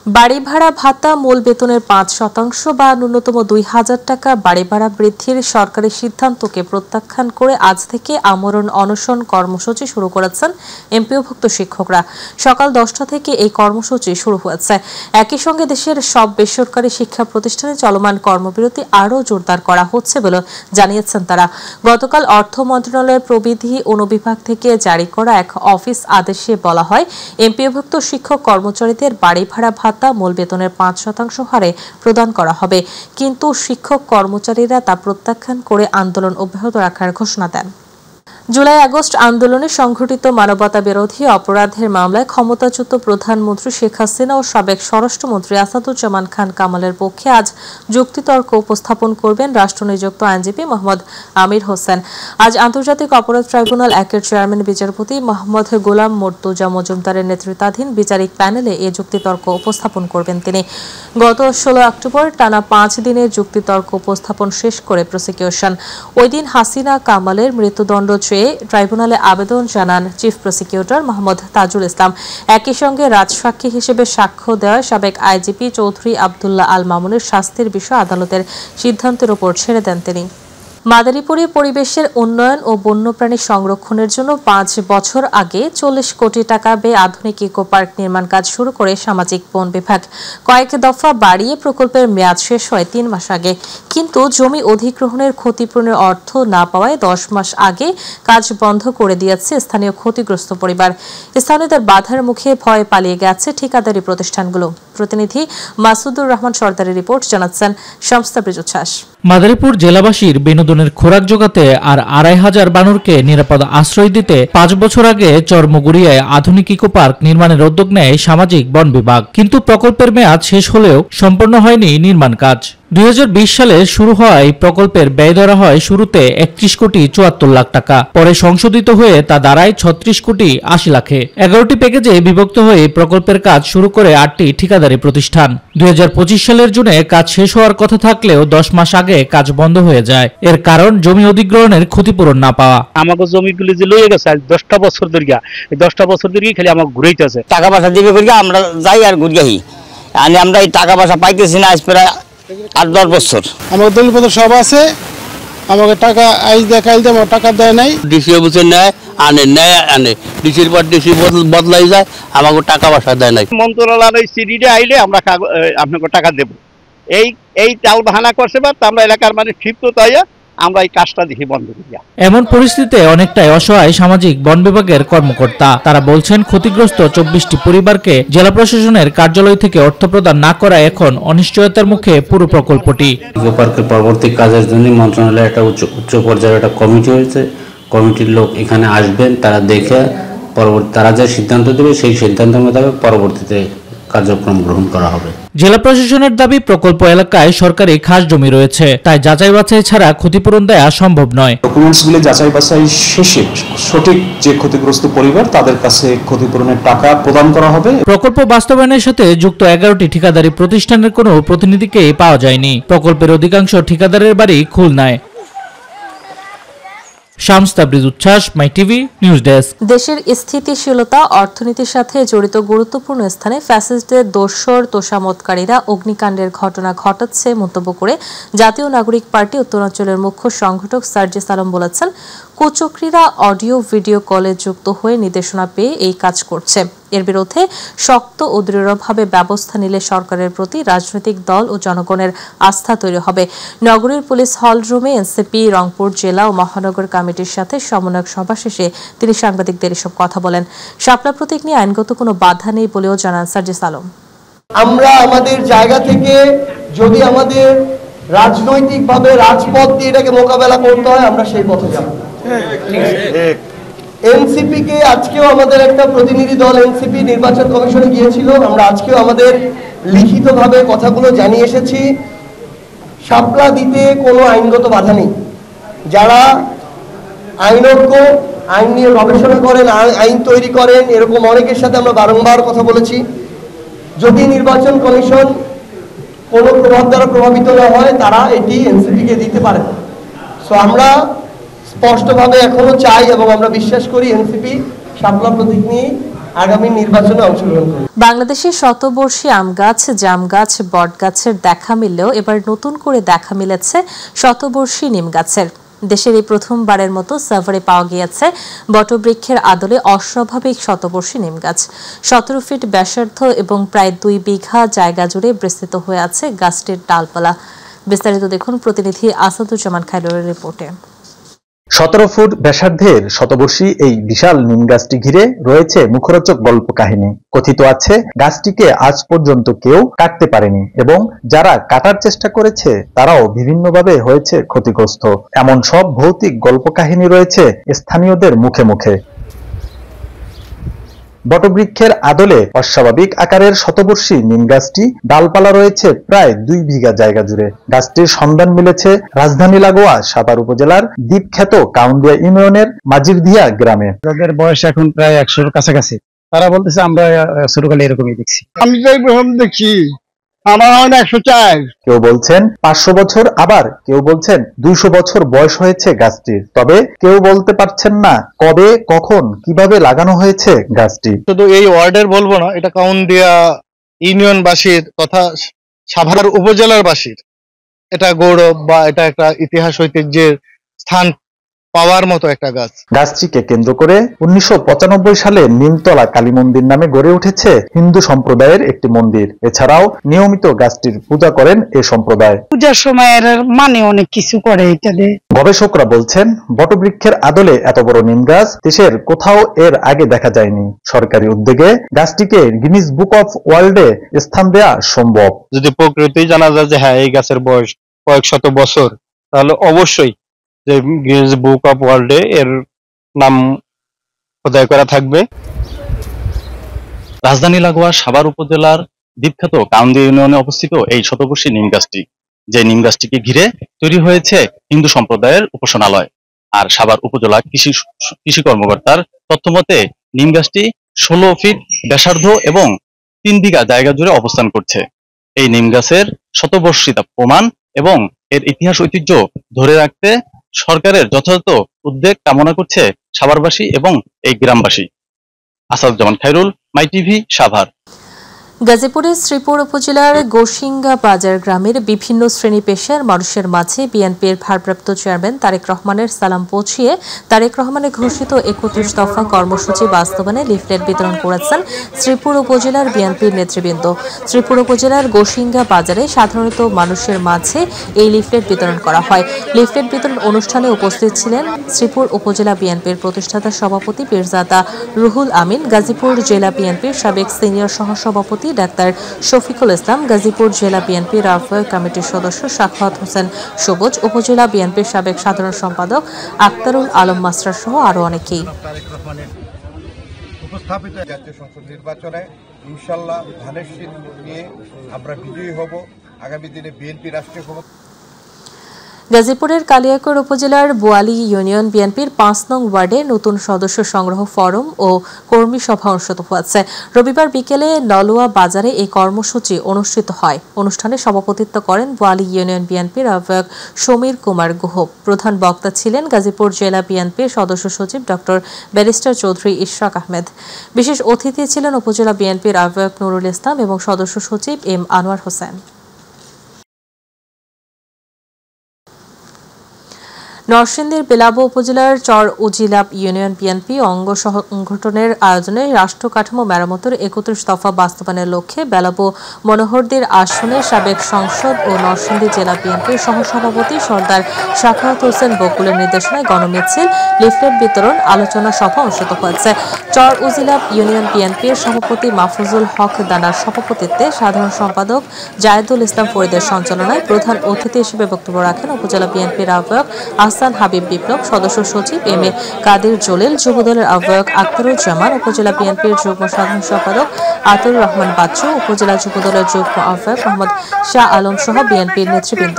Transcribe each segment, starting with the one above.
বাড়ি ভাড়া ভাতা মূল বেতনের ৫% বা ন্যূনতম ২,০০০ টাকা বাড়ি ভাড়া বৃদ্ধির সরকারি সিদ্ধান্তকে প্রত্যাখ্যান করে আজ থেকে আমরণ অনশন কর্মসূচি শুরু করেছেন এমপিওভুক্ত শিক্ষকরা। সকাল ১০টা থেকে এই কর্মসূচি শুরু হয়েছে। একই সঙ্গে দেশের সব বেসরকারি শিক্ষা প্রতিষ্ঠানে চলমান কর্মবিরতি আরও জোরদার করা হচ্ছে বলে জানিয়েছেন তারা। গতকাল অর্থ মন্ত্রণালয়ের প্রবিধি অনুবিভাগ থেকে জারি করা এক অফিস আদেশে বলা হয়, এমপিওভুক্ত শিক্ষক কর্মচারীদের বাড়ি ভাড়া ভাতা মূল বেতনের ৫% হারে প্রদান করা হবে, কিন্তু শিক্ষক কর্মচারীরা তা প্রত্যাখ্যান করে আন্দোলন অব্যাহত রাখার ঘোষণা দেন। জুলাই-আগস্ট আন্দোলনে সংঘটিত মানবতা বিরোধী অপরাধের মামলায় ক্ষমতাচ্যুত প্রধানমন্ত্রী শেখ হাসিনা ও সাবেক স্বরাষ্ট্রমন্ত্রী আসাদুজ্জামান খান কামালের পক্ষে আজ যুক্তিতর্ক উপস্থাপন করবেন রাষ্ট্রনিযুক্ত আইনজীবী মোহাম্মদ আমির হোসেন। আজ আন্তর্জাতিক অপরাধ ট্রাইব্যুনাল ১-এর চেয়ারম্যান বিচারপতি মোহাম্মদ গোলাম মর্তুজা মজুমদারের নেতৃত্বাধীন বিচারিক প্যানেলে এ যুক্তিতর্ক উপস্থাপন করবেন তিনি। গত ১৬ অক্টোবর টানা ৫ দিনের যুক্তিতর্ক উপস্থাপন শেষ করে প্রসিকিউশন। ওই দিন হাসিনা কামালের মৃত্যুদণ্ড ট্রাইব্যুনালে আবেদন জানান চিফ প্রসিকিউটর মোহাম্মদ তাজুল ইসলাম। একই সঙ্গে রাজসাক্ষী হিসেবে সাক্ষ্য দেওয়া সাবেক আইজিপি চৌধুরী আব্দুল্লাহ আল মামুনের শাস্তির বিষয়ে আদালতের সিদ্ধান্তের উপর ছেড়ে দেন তিনি। মাদারীপুরে পরিবেশের উন্নয়ন ও বন্যপ্রাণী সংরক্ষণের জন্য ৫ বছর আগে ৪০ কোটি টাকা ব্যয়ে আধুনিক ইকো পার্ক নির্মাণ কাজ শুরু করে সামাজিক বন বিভাগ। কয়েক দফা বাড়িয়ে প্রকল্পের মেয়াদ শেষ হয় ৩ মাস আগে, কিন্তু জমি অধিগ্রহণের ক্ষতিপূরণের অর্থ না পাওয়ায় ১০ মাস আগে কাজ বন্ধ করে দিয়েছে স্থানীয় ক্ষতিগ্রস্ত পরিবার। স্থানীয়দের বাধার মুখে ভয়ে পালিয়ে গেছে ঠিকাদারি প্রতিষ্ঠানগুলো। প্রতিনিধি মাসুদুর রহমান সরদারের রিপোর্ট, জানাচ্ছেন শামস্তাবৃজ উচ্ছ্বাস। মাদারীপুর জেলাবাসীর বিনোদনের খোরাক জোগাতে আর ২৫০০ বানরকে নিরাপদ আশ্রয় দিতে ৫ বছর আগে চরমুগুড়িয়ায় আধুনিক ইকো পার্ক নির্মাণের উদ্যোগ নেয় সামাজিক বন বিভাগ। কিন্তু প্রকল্পের মেয়াদ শেষ হলেও সম্পন্ন হয়নি নির্মাণ কাজ। ২০২০ সালে শুরু হওয়া এই প্রকল্পের ব্যয় ধরা হয় শুরুতে ৩১ কোটি ৭৪ লাখ টাকা, পরে সংশোধিত হয়ে তা দাঁড়ায় ৩৬ কোটি ৮০ লাখে। ১১টি প্যাকেজে বিভক্ত হয়ে প্রকল্পের কাজ শুরু করে ৮টি ঠিকাদারি প্রতিষ্ঠান। ২০২৫ সালের জুনে কাজ শেষ হওয়ার কথা থাকলেও ১০ মাস আগে কাজ বন্ধ হয়ে যায়। এর কারণ জমি অধিগ্রহণের ক্ষতিপূরণ না পাওয়া। আমাকে জমিগুলি যে লয়ে গেছে ১০টা বছর ধরে, এই 10টা বছর ধরে খালি আমাকে ঘুরাইতেছে। টাকা পয়সা দিবে করি আমরা যাই আর ঘুরি আহি, আমরা এই টাকা পয়সা পাইতেছি না আজ প্রায় ৮-১০ বছর। আমার দলিলপত্র সব আছে, আমাকে টাকা আইজ দেয় কাল দেয়, আমার টাকা দেয় নাই। ডিসি অফিসে নেয় আনে ডিসির পর ডিসি বদলাই যায়, আমাকে টাকা পয়সা দেয় নাই। মন্ত্রণালয়ের সিডিটা আইলে আমরা আপনাকে টাকা দেব, এই চাল বাহানা করছে বা আমরা এলাকার মানে ক্ষিপ্ত তাই আমরা এই কাজটা দেখি বন্ধ করি। এমন পরিস্থিতিতে অনেকটাই অসহায় সামাজিক বন বিভাগের কর্মকর্তা। তারা বলছেন ক্ষতিগ্রস্ত ২৪টি পরিবারকে জেলা প্রশাসনের কার্যালয় থেকে অর্থ প্রদান না করা এখন অনিশ্চয়তার মুখে পুরো প্রকল্পটি। ইকো পার্কের পরবর্তী কাজের জন্য মন্ত্রণালয়ে একটা উচ্চ পর্যায়ের একটা কমিটি হয়েছে। কমিটির লোক এখানে আসবেন, তারা দেখে তারা যে সিদ্ধান্ত দেবে সেই সিদ্ধান্তের মোতাবেক পরবর্তীতে কার্যক্রম গ্রহণ করা হবে। জেলা প্রশাসনের দাবি, প্রকল্প এলাকায় সরকারি খাস জমি রয়েছে, তাই যাচাই বাছাই ছাড়া ক্ষতিপূরণ দেওয়া সম্ভব নয়। ডকুমেন্টসগুলো যাচাই বাছাই শেষে সঠিক যে ক্ষতিগ্রস্ত পরিবার তাদের কাছে ক্ষতিপূরণের টাকা প্রদান করা হবে। প্রকল্প বাস্তবায়নের সাথে যুক্ত ১১টি ঠিকাদারি প্রতিষ্ঠানের কোনো প্রতিনিধিকেই পাওয়া যায়নি। প্রকল্পের অধিকাংশ ঠিকাদারের বাড়ি খুলনায়। শামস্তাবৃজ উচ্ছ্বাস, মাই টিভি নিউজ ডেস্ক। দেশের স্থিতিশীলতা অর্থনীতির সাথে জড়িত গুরুত্বপূর্ণ স্থানে ফ্যাসিস্টদের দোসর তোষামতকারীরা অগ্নিকাণ্ডের ঘটনা ঘটাচ্ছে মন্তব্য করে জাতীয় নাগরিক পার্টি উত্তরাঞ্চলের মুখ্য সংগঠক সার্জিস আলম বলেছেন, কুচক্রীরা অডিও ভিডিও কলে যুক্ত হয়ে নির্দেশনা পেয়ে এই কাজ করছে। এর বিরুদ্ধে শক্ত ও দৃঢ়ভাবে ব্যবস্থা নিলে সরকারের প্রতি রাজনৈতিক দল ও জনগণের আস্থা তৈরি হবে। নগরীর পুলিশ হল রুমে এনসিপি রংপুর জেলা ও মহানগর কমিটির সাথে সমন্বয়ক সভা শেষে তিনি সাংবাদিকদের এসব কথা বলেন। শাপলা প্রতীক নিয়ে আইনগত কোনো বাধা নেই বলেও জানান সার্জিস আলম। আমরা আমাদের জায়গা থেকে যদি আমাদের রাজনৈতিকভাবে রাজপথ দিয়ে এটাকে মোকাবেলা করতে হয়, আমরা সেই পথে যাব। এনসিপি কে আজকেও আমাদের একটা প্রতিনিধি দল এনসিপি নির্বাচন কমিশনে গিয়েছিল, আমরা আজকেও আমাদের লিখিতভাবে কথাগুলো জানিয়ে এসেছি। শাপলা দিতে কোনো আইনগত বাধা নেই। যারা আইনজ্ঞ, আইন নিয়ে গবেষণা করেন, আইন তৈরি করেন, এরকম অনেকের সাথে আমরা বারংবার কথা বলেছি। যদি নির্বাচন কমিশন কোনো প্রভাব দ্বারা প্রভাবিত না হয়, তারা এটি এনসিপি কে দিতে পারে। সো আমরা স্পষ্টভাবে এখনো চাই এবং আমরা বিশ্বাস করি এনসিপি শাপলা প্রতীক নিয়ে আগামী নির্বাচনে অংশগ্রহণ করবে। বাংলাদেশের শতবর্ষী আম গাছ, জাম গাছ, বট গাছের দেখা মিললেও এবার নতুন করে দেখা মিলেছে শতবর্ষী নিম গাছের। দেশের এই প্রথমবারের মতো সাভারে পাওয়া গিয়েছে বটবৃক্ষের আদলে অস্বাভাবিক শতবর্ষী নিম গাছ। 17 ফিট ব্যাসার্ধ এবং প্রায় 2 বিঘা জায়গা জুড়ে বিস্তৃত হয়ে আছে গাছটির ডালপালা। বিস্তারিত দেখুন প্রতিনিধি আসাদুজ্জামান খায়রুলের রিপোর্টে। 17 ফুট ব্যাসার্ধের শতবর্ষী এই বিশাল নিম গাছটি ঘিরে রয়েছে মুখরোচক গল্প কাহিনী। কথিত আছে গাছটিকে আজ পর্যন্ত কেউ কাটতে পারেনি এবং যারা কাটার চেষ্টা করেছে তারাও বিভিন্নভাবে হয়েছে ক্ষতিগ্রস্ত। এমন সব ভৌতিক গল্প কাহিনী রয়েছে স্থানীয়দের মুখে মুখে। বটবৃক্ষের আদলে অস্বাভাবিক আকারের শতবর্ষী নিম গাছটি ডালপালা রয়েছে প্রায় 2 বিঘা জায়গা জুড়ে। গাছটির সন্ধান মিলেছে রাজধানী লাগোয়া সাভার উপজেলার দ্বীপখ্যাত কাউন্দিয়া ইউনিয়নের মাজিরদিয়া গ্রামে। যাদের বয়স এখন প্রায় 100-র কাছাকাছি, তারা বলতেছে আমরা ছোটকালে এরকমই দেখছি। আমি তো দেখছি আমার হয় না 104। কেউ বলছেন 500 বছর, আবার কেউ বলছেন 200 বছর বয়স হয়েছে গাছটির। তবে কেউ বলতে পারছেন না কবে, কখন, কিভাবে লাগানো হয়েছে গাছটি। শুধু এই ওয়ার্ডের বলবো না, এটা কাউন্দিয়া ইউনিয়নবাসীর তথা সাভার উপজেলার বাসীর এটা গৌরব বা এটা একটা ইতিহাস ঐতিহ্যের স্থান পাওয়ার মতো একটা গাছ। গাছটিকে কেন্দ্র করে 1995 সালে নিমতলা কালী মন্দির নামে গড়ে উঠেছে হিন্দু সম্প্রদায়ের একটি মন্দির। এছাড়াও নিয়মিত গাছটির পূজা করেন এই সম্প্রদায়। পূজার সময় মানে অনেক কিছু করে এটাতে। গবেষকরা বলছেন বটবৃক্ষের আদলে এত বড় নিম গাছ দেশের কোথাও এর আগে দেখা যায়নি। সরকারি উদ্যোগে গাছটিকে গিনিস বুক অফ ওয়ার্ল্ডে স্থান দেয়া সম্ভব। যদি প্রকৃতি জানা যায় যে হ্যাঁ এই গাছের বয়স কয়েক শত বছর, তাহলে অবশ্যই যে গিনেস বুক অফ ওয়ার্ল্ডে এর নাম খোদাই করা থাকবে। রাজধানী লাগোয়া সাভার উপজেলার দ্বীপখ্যাত কাউন্দিয়া ইউনিয়নে অবস্থিত এই শতবর্ষী নিম গাছটি, যে নিম গাছটিকে ঘিরে তৈরি হয়েছে হিন্দু সম্প্রদায়ের উপাসনালয়। আর সাভার উপজেলা কৃষি কর্মকর্তার তথ্য মতে নিম গাছটি 16 ফিট ব্যাসার্ধ এবং 3 বিঘা জায়গা জুড়ে অবস্থান করছে। এই নিম গাছের শতবর্ষিতা প্রমাণ এবং এর ইতিহাস ঐতিহ্য ধরে রাখতে সরকারের যথাযথ উদ্যোগ কামনা করছে সাভারবাসী এবং এই গ্রামবাসী। আসাদুজ্জামান খায়রুল, মাই টিভি, সাভার। গাজীপুরের শ্রীপুর উপজেলার গোসিঙ্গা বাজার গ্রামের বিভিন্ন শ্রেণী পেশার মানুষের মাঝে বিএনপির ভারপ্রাপ্ত চেয়ারম্যান তারেক রহমানের সালাম পৌঁছিয়ে তারেক রহমানের ঘোষিত 31 দফা কর্মসূচি বাস্তবায়নে লিফলেট বিতরণ করেছেন শ্রীপুর উপজেলার বিএনপির নেতৃবৃন্দ। শ্রীপুর উপজেলার গোসিঙ্গা বাজারে সাধারণত মানুষের মাঝে এই লিফলেট বিতরণ করা হয়। লিফলেট বিতরণ অনুষ্ঠানে উপস্থিত ছিলেন শ্রীপুর উপজেলা বিএনপির প্রতিষ্ঠাতা সভাপতি পীরজাদা রুহুল আমিন, গাজীপুর জেলা বিএনপির সাবেক সিনিয়র সহসভাপতি ডাক্তার শফিকুল ইসলাম, গাজীপুর জেলা বিএনপির আহ্বায়ক কমিটির সদস্য সাখাওয়াত হোসেন সবুজ, উপজেলা বিএনপির সাবেক সাধারণ সম্পাদক আক্তারুল আলম মাস্টার সহ আরো অনেকেই। উপস্থাপিত জাতীয় সংসদ নির্বাচনে ইনশাআল্লাহ ধানের শীষ নিয়ে আমরা বিজয়ী হব। আগামী দিনে বিএনপি রাষ্ট্রীয় ক্ষমতা। গাজীপুরের কালিয়াকৈর উপজেলার বোয়ালি ইউনিয়ন বিএনপির 5 নং ওয়ার্ডে নতুন সদস্য সংগ্রহ ফরম ও কর্মী সভা অনুষ্ঠিত হয়েছে। রবিবার বিকেলে নলুয়া বাজারে এই কর্মসূচি অনুষ্ঠিত হয়। অনুষ্ঠানে সভাপতিত্ব করেন বোয়ালি ইউনিয়ন বিএনপির আহ্বায়ক সমীর কুমার গুহ। প্রধান বক্তা ছিলেন গাজীপুর জেলা বিএনপির সদস্য সচিব ডক্টর ব্যারিস্টার চৌধুরী ইশরাক আহমেদ। বিশেষ অতিথি ছিলেন উপজেলা বিএনপির আহ্বায়ক নুরুল ইসলাম এবং সদস্য সচিব এম আনোয়ার হোসেন। নরসিংদীর বেলাবো উপজেলার চর উজিলাপ ইউনিয়ন বিএনপি অঙ্গ সংগঠনের আয়োজনে রাষ্ট্র কাঠামো মেরামতের 31 দফা বাস্তবায়নের লক্ষ্যে বেলাবো মনোহরদীর আসনে সাবেক সংসদ ও নরসিংদী জেলা বিএনপির সহসভাপতি সর্দার সাখাওয়াত হোসেন বকুলের নির্দেশনায় গণমিছিল, লিফলেট বিতরণ, আলোচনা সভা অনুষ্ঠিত হয়েছে। চর উজিলাপ ইউনিয়ন বিএনপির সভাপতি মাহফুজুল হক দানার সভাপতিত্বে সাধারণ সম্পাদক জায়েদুল ইসলাম ফরিদের সঞ্চালনায় প্রধান অতিথি হিসেবে বক্তব্য রাখেন উপজেলা বিএনপির আহ্বায়ক হাসান হাবিব বিপ্লব, সদস্য সচিব এম এ কাদির জলিল, যুবদলের আহ্বায়ক আখতারুজ্জামান, উপজেলা বিএনপির যুগ্ম সাধারণ সম্পাদক আতুর রহমান বাচ্চু, উপজেলা যুবদলের যুগ্ম আহ্বায়ক মোহাম্মদ শাহ আলম সহ বিএনপির নেতৃবৃন্দ।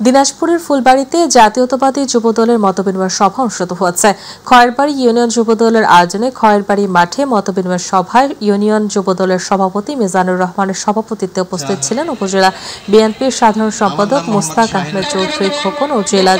দিনাজপুরের ফুলবাড়িতে জাতীয়তাবাদী যুবদলের মতবিনিময় সভা অনুষ্ঠিত হয়েছে। খয়েরবাড়ি ইউনিয়ন যুবদলের আয়োজনে খয়েরবাড়ি মাঠে মতবিনিময় সভায় ইউনিয়ন যুবদলের সভাপতি মিজানুর রহমানের সভাপতিত্বে উপস্থিত ছিলেন উপজেলা বিএনপির সাধারণ সম্পাদক মোস্তাক আহমেদ চৌধুরী খোকন ও জেলা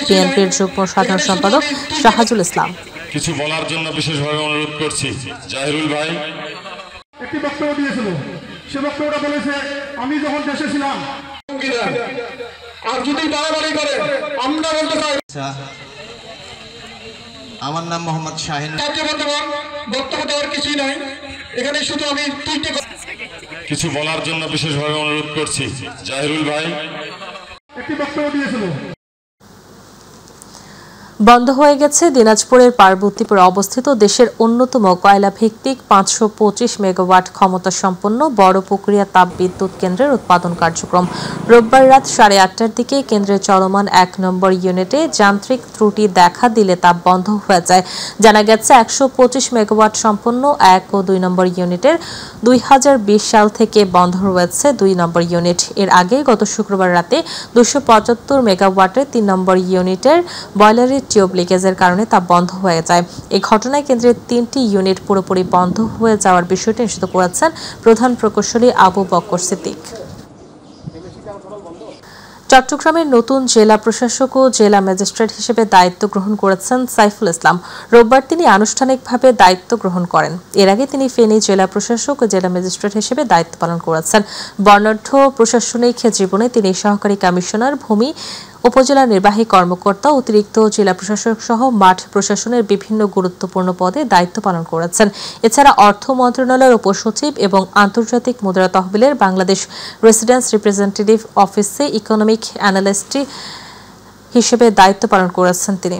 বিএনপির যুগ্ম সাধারণ সম্পাদক শাহাজুল ইসলাম। কিছু বলার জন্য বিশেষভাবে অনুরোধ করছি জাহিরুল ভাই। একটি বক্তব্য দিয়েছিল, সে বক্তব্যটা বলেছে আমি যখন দেশে ছিলাম, আর যদি বাড়াবাড়ি করে আমরা বলতে চাই। আমার নাম মোহাম্মদ শাহিন। বক্তব্য দেওয়ার কিছুই নাই, এখানে শুধু আমি কিছু বলার জন্য বিশেষভাবে অনুরোধ করছি জাহিরুল ভাই। একটি বক্তব্য দিয়েছিল। বন্ধ হয়ে গেছে দিনাজপুরের পার্বতীপুরে অবস্থিত দেশের অন্যতম কয়লা ভিত্তিক 525 মেগাওয়াট ক্ষমতা সম্পন্ন বড় পুকুরিয়া তাপ বিদ্যুৎ কেন্দ্রের উৎপাদন কার্যক্রম। রোববার রাত 8:30টার দিকে কেন্দ্রের চলমান 1 নম্বর ইউনিটে যান্ত্রিক ত্রুটি দেখা দিলে তাপ বন্ধ হয়ে যায়। জানা গেছে 125 মেগাওয়াট সম্পন্ন 1 ও 2 নম্বর ইউনিটের 2020 সাল থেকে বন্ধ রয়েছে 2 নম্বর ইউনিট। এর আগে গত শুক্রবার রাতে 275 মেগাওয়াটের 3 নম্বর ইউনিটের বয়লারের টিউব লিকেজের কারণে তা বন্ধ হয়ে যায়। এই ঘটনায় কেন্দ্রের 3টি ইউনিট পুরোপুরি বন্ধ হয়ে যাওয়ার বিষয়টি নিশ্চিত করেছেন প্রধান প্রকৌশলী আবু বকর সিদ্দিক। চট্টগ্রামের নতুন জেলা প্রশাসক ও জেলা ম্যাজিস্ট্রেট হিসেবে দায়িত্ব গ্রহণ করেছেন সাইফুল ইসলাম। রোববার তিনি আনুষ্ঠানিকভাবে দায়িত্ব গ্রহণ করেন। এর আগে তিনি ফেনী জেলা প্রশাসক ও জেলা ম্যাজিস্ট্রেট হিসেবে দায়িত্ব পালন করেছেন। বর্ণাঢ্য প্রশাসনিক জীবনে তিনি সহকারী কমিশনার, ভূমি উপজেলা নির্বাহী কর্মকর্তা, অতিরিক্ত জেলা প্রশাসক সহ মাঠ প্রশাসনের বিভিন্ন গুরুত্বপূর্ণ পদে দায়িত্ব পালন করেছেন। এছাড়া অর্থ মন্ত্রণালয়ের উপসচিব এবং আন্তর্জাতিক মুদ্রা তহবিলের বাংলাদেশ রেসিডেন্স রিপ্রেজেন্টেটিভ অফিসে ইকোনমিক অ্যানালিস্ট হিসেবে দায়িত্ব পালন করেছেন তিনি।